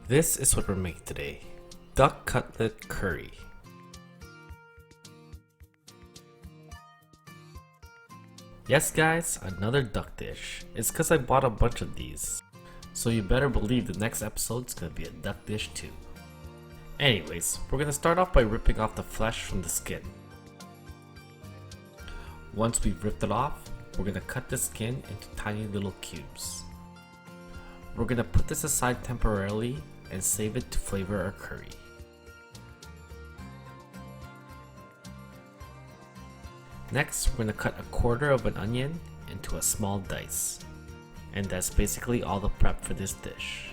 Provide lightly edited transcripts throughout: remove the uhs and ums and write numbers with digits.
This is what we're making today. Duck Cutlet Curry. Yes guys, another duck dish. It's cause I bought a bunch of these. So you better believe the next episode's gonna be a duck dish too. Anyways, we're gonna start off by ripping off the flesh from the skin. Once we've ripped it off, we're gonna cut the skin into tiny little cubes. We're gonna put this aside temporarily and save it to flavor our curry. Next, we're gonna cut a quarter of an onion into a small dice. And that's basically all the prep for this dish.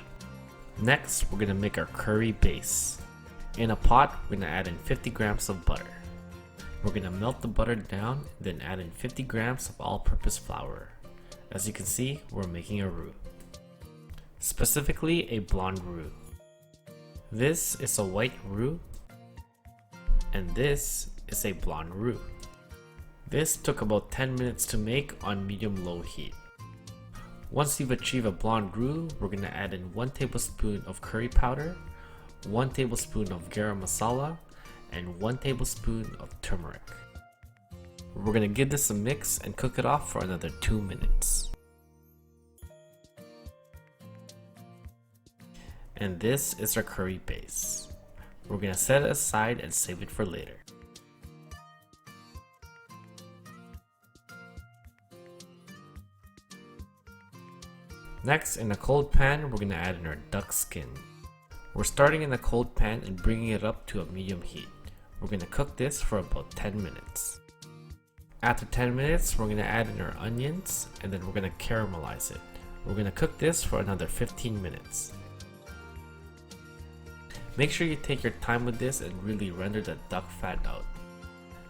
Next, we're gonna make our curry base. In a pot, we're gonna add in 50 grams of butter. We're gonna melt the butter down, then add in 50 grams of all-purpose flour. As you can see, we're making a roux. Specifically, a blonde roux. This is a white roux, and this is a blonde roux. This took about 10 minutes to make on medium-low heat. Once you've achieved a blonde roux, we're going to add in 1 tablespoon of curry powder, 1 tablespoon of garam masala, and 1 tablespoon of turmeric. We're going to give this a mix and cook it off for another 2 minutes. And this is our curry base. We're going to set it aside and save it for later. Next, in a cold pan, we're going to add in our duck skin. We're starting in a cold pan and bringing it up to a medium heat. We're going to cook this for about 10 minutes. After 10 minutes, we're going to add in our onions and then we're going to caramelize it. We're going to cook this for another 15 minutes. Make sure you take your time with this and really render the duck fat out.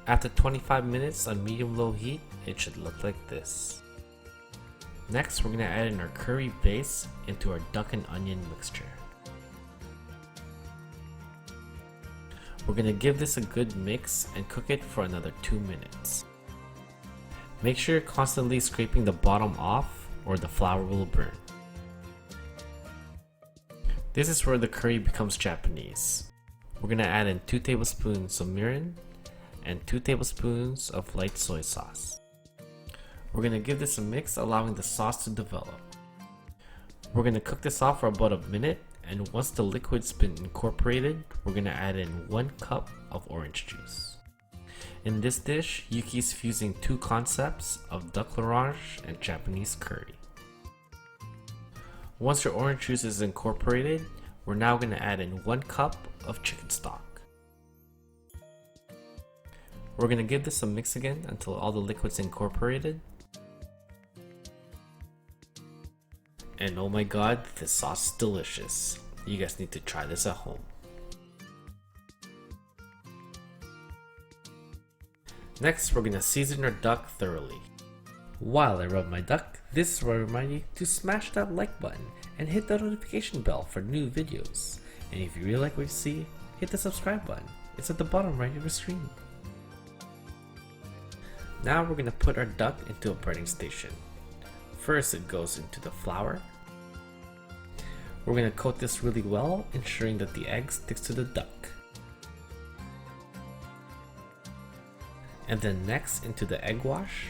After 25 minutes on medium-low heat, it should look like this. Next, we're going to add in our curry base into our duck and onion mixture. We're going to give this a good mix and cook it for another 2 minutes. Make sure you're constantly scraping the bottom off or the flour will burn. This is where the curry becomes Japanese. We're going to add in 2 tablespoons of mirin and 2 tablespoons of light soy sauce. We're going to give this a mix, allowing the sauce to develop. We're going to cook this off for about a minute, and once the liquid's been incorporated, we're going to add in 1 cup of orange juice. In this dish, Yuki's fusing 2 concepts of duck l'orange and Japanese curry. Once your orange juice is incorporated, we're now going to add in 1 cup of chicken stock. We're going to give this a mix again until all the liquid's incorporated. And oh my god, this sauce is delicious. You guys need to try this at home. Next, we're going to season our duck thoroughly. While I rub my duck, this is where I remind you to smash that like button and hit the notification bell for new videos. And if you really like what you see, hit the subscribe button. It's at the bottom right of your screen. Now we're going to put our duck into a breading station. First, it goes into the flour. We're going to coat this really well, ensuring that the egg sticks to the duck. And then next into the egg wash.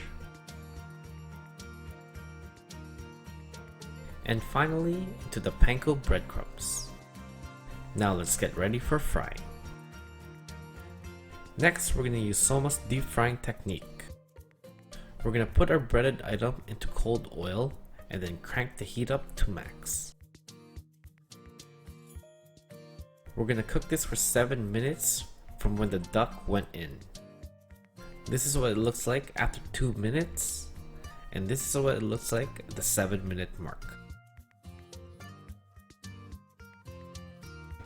And finally into the panko breadcrumbs. Now let's get ready for frying. Next, we're going to use Soma's deep frying technique. We're going to put our breaded item into cold oil and then crank the heat up to max. We're going to cook this for 7 minutes from when the duck went in. This is what it looks like after 2 minutes, and this is what it looks like at the 7-minute mark.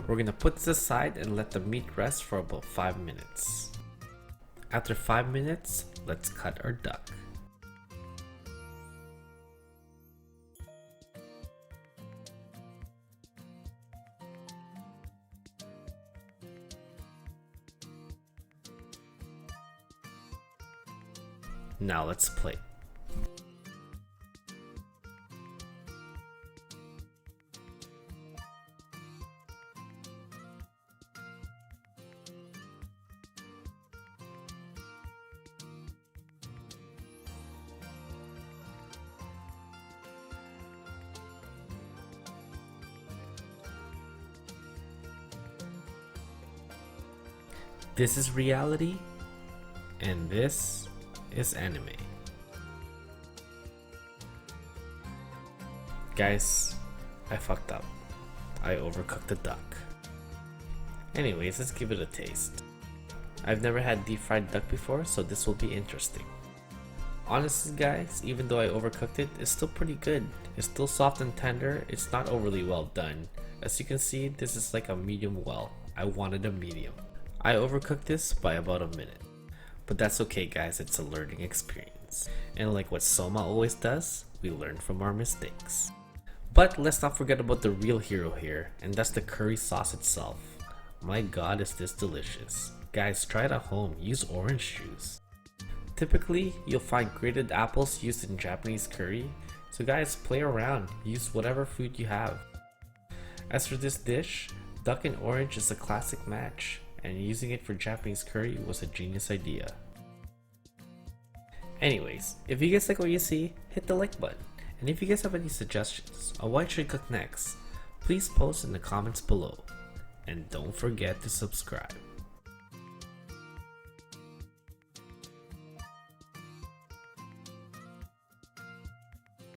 We're going to put this aside and let the meat rest for about 5 minutes. After 5 minutes, let's cut our duck. Now let's plate. This is reality, and this is anime. Guys, I fucked up. I overcooked the duck. Anyways, let's give it a taste. I've never had deep fried duck before, so this will be interesting. Honestly guys, even though I overcooked it, it's still pretty good. It's still soft and tender, it's not overly well done. As you can see, this is like a medium well. I wanted a medium. I overcooked this by about a minute. But that's okay guys, it's a learning experience. And like what Soma always does, we learn from our mistakes. But let's not forget about the real hero here, and that's the curry sauce itself. My god, is this delicious. Guys, try it at home, use orange juice. Typically, you'll find grated apples used in Japanese curry, so guys, play around, use whatever food you have. As for this dish, duck and orange is a classic match, and using it for Japanese curry was a genius idea. Anyways, if you guys like what you see, hit the like button, and if you guys have any suggestions on what I should cook next, please post in the comments below, and don't forget to subscribe.